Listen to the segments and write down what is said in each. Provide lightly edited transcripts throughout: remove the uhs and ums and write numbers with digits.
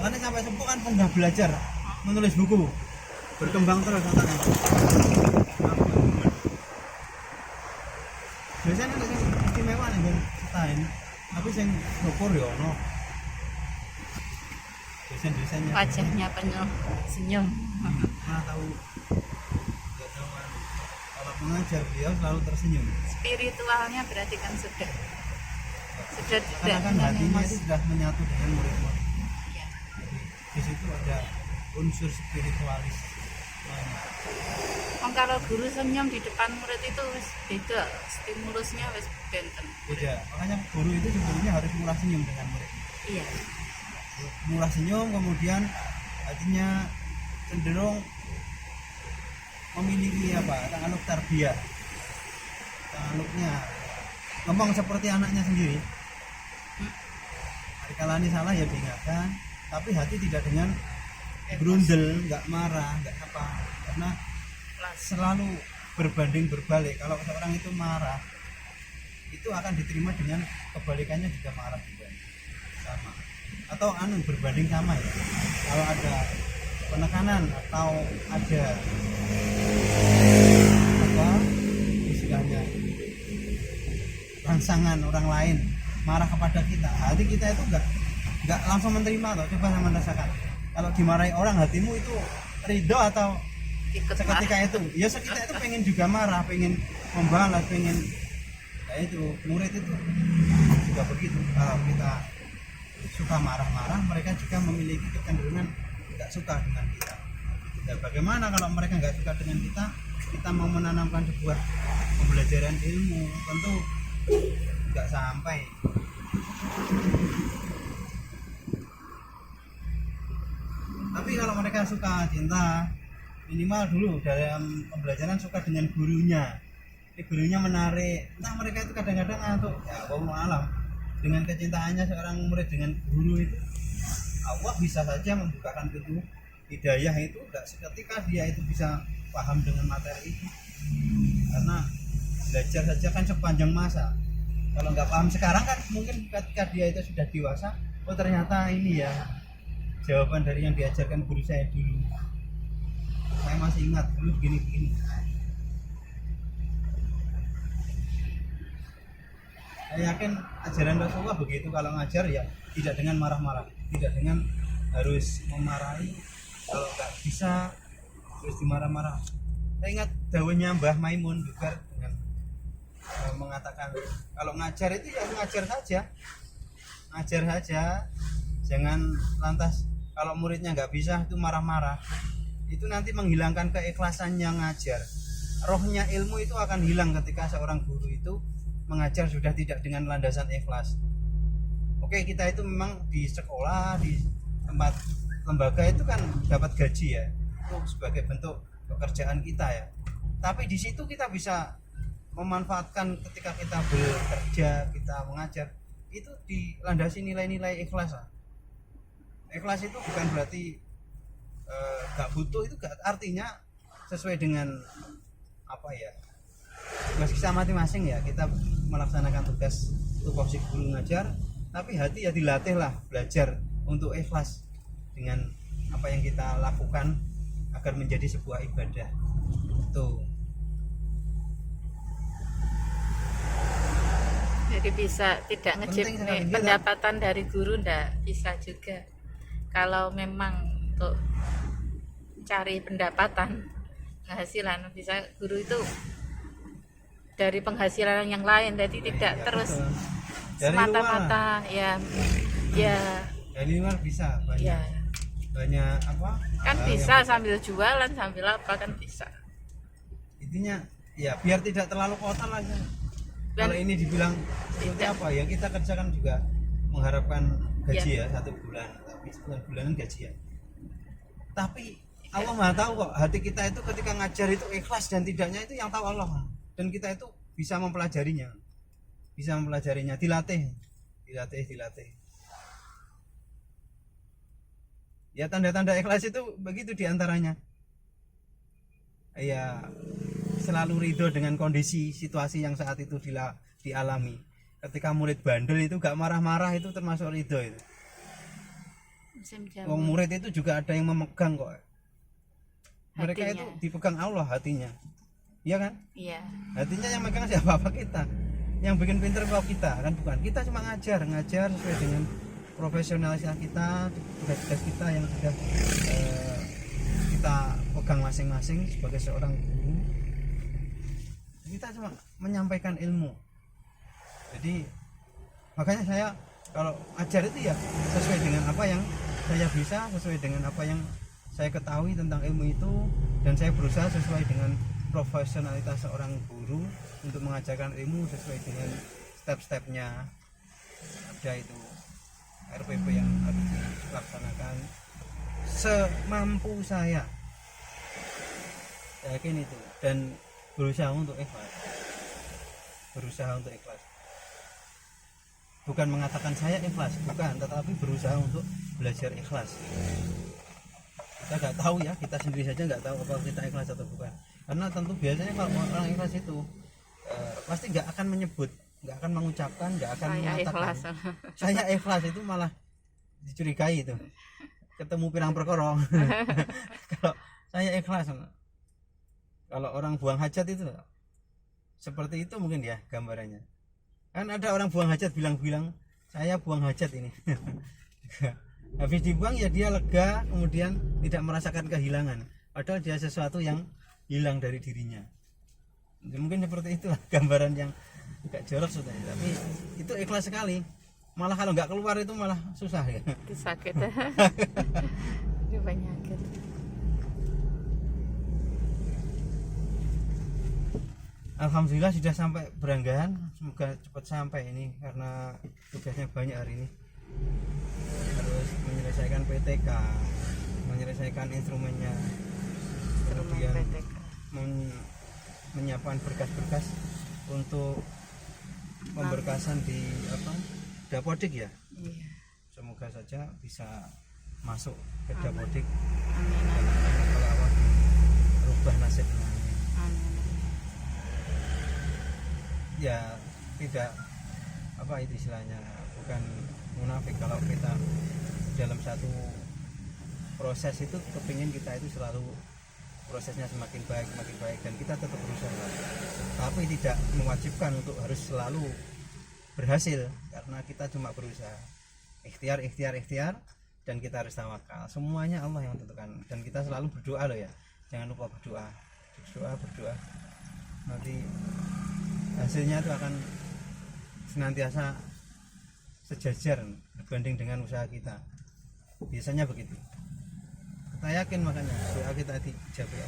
makanya sampai sepuh kan pun nggak belajar menulis buku, berkembang terus otaknya. Biasanya nek sing istimewa nih bang setain, tapi sing syukur ya ono. Desainnya Wajahnya penuh senyum. mana tahu nggak tahu kan. Kalau mengajar beliau selalu tersenyum Spiritualnya berarti kan sudah tidak karena kan dengan hatinya emosi. itu sudah menyatu dengan murid-murid. Iya. Di situ ada unsur spiritualis. Oh, kalau guru senyum di depan murid itu wis beda, stimulusnya wis benten. Beda, makanya guru itu sebenarnya harus murah senyum dengan murid. Iya. Murah senyum, kemudian artinya cenderung memiliki ta'aluk tarbiyah, ta'aluknya ngomong seperti anaknya sendiri. Kalau ini salah ya diingatkan, tapi hati tidak dengan berundel, nggak marah, nggak apa, karena selalu berbanding berbalik. Kalau seorang itu marah, itu akan diterima dengan kebalikannya juga marah juga sama, atau berbanding sama ya. Kalau ada penekanan atau ada apa istilahnya rangsangan orang lain marah kepada kita, hati kita itu nggak langsung menerima atau coba sama merasakan. Kalau dimarahi orang, hatimu itu ridho atau Ikut seketika itu? Ya seketika itu pengen juga marah, pengen membalas, pengen ya itu murid itu juga begitu. Kalau kita suka marah-marah, mereka juga memiliki kecenderungan tidak suka dengan kita. Ya bagaimana kalau mereka nggak suka dengan kita? Kita mau menanamkan sebuah pembelajaran ilmu, tentu nggak sampai. Tapi kalau mereka suka cinta, minimal dulu dalam pembelajaran suka dengan gurunya. Ini gurunya menarik. Entah mereka itu kadang-kadang ngantuk. Ya wallahu alam. Dengan kecintaannya seorang murid dengan guru itu, Allah bisa saja membukakan pintu hidayah itu. Tidak seketika dia itu bisa paham dengan materi itu. Karena belajar saja kan sepanjang masa. Kalau nggak paham sekarang kan mungkin ketika dia itu sudah dewasa, oh ternyata ini ya jawaban dari yang diajarkan guru saya dulu. Saya masih ingat dulu begini. Saya yakin ajaran Rasulullah begitu, kalau ngajar ya tidak dengan marah-marah, tidak dengan harus memarahi. Kalau nggak bisa terus dimarah-marah. Saya ingat dawuhnya Mbah Maimun juga dengan mengatakan kalau ngajar itu ya ngajar saja, jangan lantas kalau muridnya nggak bisa itu marah-marah. Itu nanti menghilangkan keikhlasan yang ngajar. Rohnya ilmu itu akan hilang ketika seorang guru itu mengajar sudah tidak dengan landasan ikhlas. Oke, kita itu memang di sekolah, di tempat lembaga itu kan dapat gaji ya, itu sebagai bentuk pekerjaan kita ya. Tapi di situ kita bisa memanfaatkan ketika kita bekerja, kita mengajar, itu dilandasi nilai-nilai ikhlas. Ikhlas itu bukan berarti gak butuh, itu gak, artinya sesuai dengan apa ya, tugas kita masing-masing ya. Kita melaksanakan tugas tupoksi guru ngajar, tapi hati ya dilatih lah belajar untuk ikhlas dengan apa yang kita lakukan agar menjadi sebuah ibadah. Tuh. Jadi bisa tidak ngejip pendapatan dari guru, ndak bisa juga. Kalau memang untuk cari pendapatan, penghasilan, bisa guru itu dari penghasilan yang lain, jadi tidak ya, terus semata-mata ya dari luar bisa banyak ya banyak apa kan bisa sambil jualan sambil apa kan bisa. Intinya ya biar tidak terlalu kotor aja. Kalau ini dibilang seperti apa ya, kita kerjakan juga mengharapkan gaji ya 1 bulan, tapi 9 bulanan gaji ya. Tapi Allah Maha tahu kok, hati kita itu ketika ngajar itu ikhlas dan tidaknya itu yang tahu Allah. Dan kita itu bisa mempelajarinya. Dilatih. Ya tanda-tanda ikhlas itu begitu diantaranya. Ya selalu ridho dengan kondisi situasi yang saat itu dialami. Ketika murid bandel itu gak marah-marah, itu termasuk ridho itu. musim Wong jamur. murid itu juga ada yang memegang kok. Mereka Hatinya. itu dipegang Allah hatinya. Iya kan? Iya. Hatinya yang megang siapa kita. Yang bikin pinter kok kita kan bukan. Kita cuma ngajar sesuai dengan profesionalitas kita, tugas-tugas kita yang sudah kita pegang masing-masing sebagai seorang guru. Kita cuma menyampaikan ilmu. Jadi makanya saya kalau ajar itu ya sesuai dengan apa yang saya bisa, sesuai dengan apa yang saya ketahui tentang ilmu itu, dan saya berusaha sesuai dengan profesionalitas seorang guru untuk mengajarkan ilmu sesuai dengan step-stepnya. Ada itu RPP yang harus dilaksanakan semampu saya yakin itu, dan berusaha untuk ikhlas, bukan mengatakan saya ikhlas, bukan, tetapi berusaha untuk belajar ikhlas. Kita nggak tahu ya, kita sendiri saja nggak tahu apa kita ikhlas atau bukan, karena tentu biasanya kalau orang ikhlas itu pasti nggak akan menyebut, nggak akan mengucapkan, nggak akan Saya mengatakan ikhlas. saya ikhlas, itu malah dicurigai itu, ketemu pirang perkara. Kalau saya ikhlas, kalau orang buang hajat itu seperti itu mungkin ya gambarannya. Kan ada orang buang hajat bilang saya buang hajat ini. Habis dibuang ya dia lega, kemudian tidak merasakan kehilangan, padahal dia sesuatu yang hilang dari dirinya. Mungkin seperti itulah gambaran yang agak jorok sudah, tapi itu ikhlas sekali. Malah kalau nggak keluar itu malah susah ya. Itu sakit. Itu penyakit. Alhamdulillah sudah sampai Beranggan, semoga cepat sampai ini karena tugasnya banyak hari ini. Harus menyelesaikan PTK, menyelesaikan instrumennya, kemudian PTK. menyiapkan berkas-berkas untuk pemberkasan di Dapodik ya. Iya. Semoga saja bisa masuk ke Dapodik. Amin. Kalau Allah rubah nasibnya. Amin. Ya tidak apa itu istilahnya, bukan munafik kalau kita dalam satu proses itu kepingin kita itu selalu prosesnya semakin baik dan kita tetap berusaha, tapi tidak mewajibkan untuk harus selalu berhasil, karena kita cuma berusaha, ikhtiar dan kita harus tawakal. Semuanya Allah yang tentukan, dan kita selalu berdoa loh ya, jangan lupa berdoa. Nanti hasilnya itu akan senantiasa sejajar berbanding dengan usaha kita, biasanya begitu. Kita yakin, makanya doa kita dijawab ya.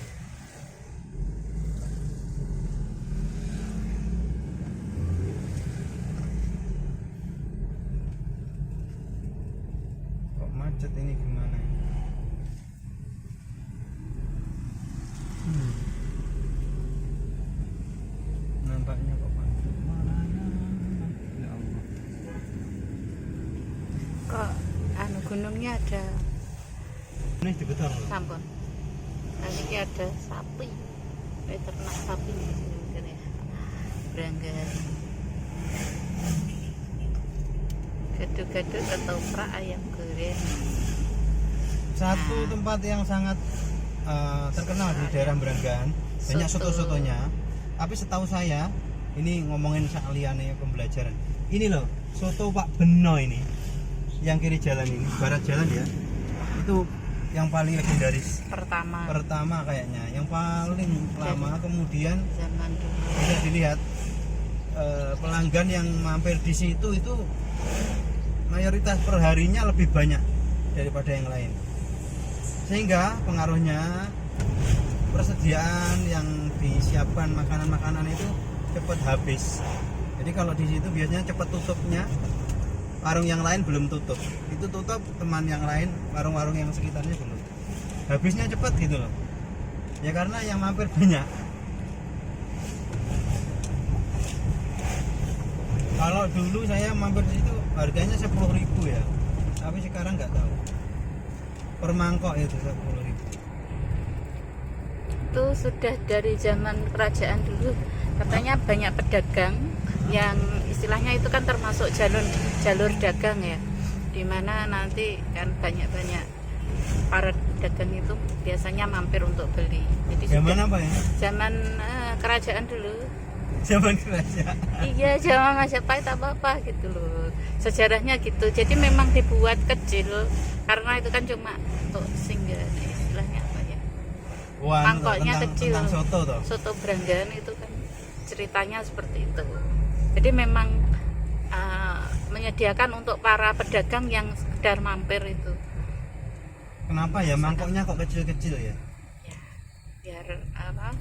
Kok macet ini gimana ya? Nampaknya kok macet. Ya Allah. Kok gunungnya ada Ini dibetul. sampun. Ini ada sapi. Ternak sapi mungkin ya. Beranggan. Gado-gado ketoprak ayam goreng. Satu tempat yang sangat terkenal di daerah Beranggan, banyak soto-sotonya. Tapi setahu saya, ini ngomongin sekaliannya pembelajaran. Ini loh, soto Pak Beno ini, yang kiri jalan ini, barat jalan ya. Itu yang paling legendaris. Pertama kayaknya, yang paling lama. Kemudian Zaman dulu. bisa dilihat pelanggan yang mampir di situ itu mayoritas perharinya lebih banyak daripada yang lain, sehingga pengaruhnya persediaan yang disiapkan makanan-makanan itu cepat habis. Jadi kalau di situ biasanya cepat tutupnya, warung yang lain belum tutup, itu tutup, teman yang lain, warung-warung yang sekitarnya belum, habisnya cepat gitu loh ya, karena yang mampir banyak. Kalau dulu saya mampir di situ harganya 10.000 ya, tapi sekarang nggak tahu, per mangkok itu 10.000. Itu sudah dari zaman kerajaan dulu, katanya banyak pedagang yang istilahnya itu kan termasuk jalur dagang ya, dimana nanti kan banyak-banyak para dagang itu biasanya mampir untuk beli. Jadi Zaman sudah- apa ya? zaman kerajaan dulu. Zaman kerajaan. Iya, zaman Majapahit apa gitu loh. Sejarahnya gitu. Jadi memang dibuat kecil karena itu kan cuma untuk singgah, istilahnya apa ya? Wah, Mangkoknya kecil. tentang soto toh. Soto Branggan itu kan ceritanya seperti itu. Jadi memang menyediakan untuk para pedagang yang sekedar mampir itu. Kenapa ya mangkoknya kok kecil-kecil ya? Ya, biar apa?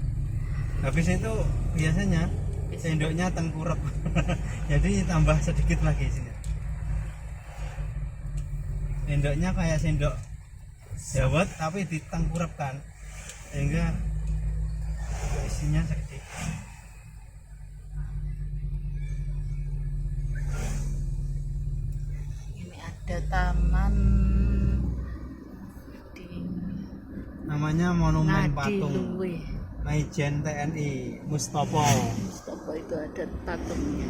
Habis itu biasanya sendoknya tengkurap. Jadi tambah sedikit lagi sini. Sendoknya kayak sendok dawet tapi ditengkurapkan sehingga isinya sedikit. Ini ada taman di Namanya Monumen Patung Ngadiluwe. Maijen TNI Mustopo. Mustopo itu ada patungnya.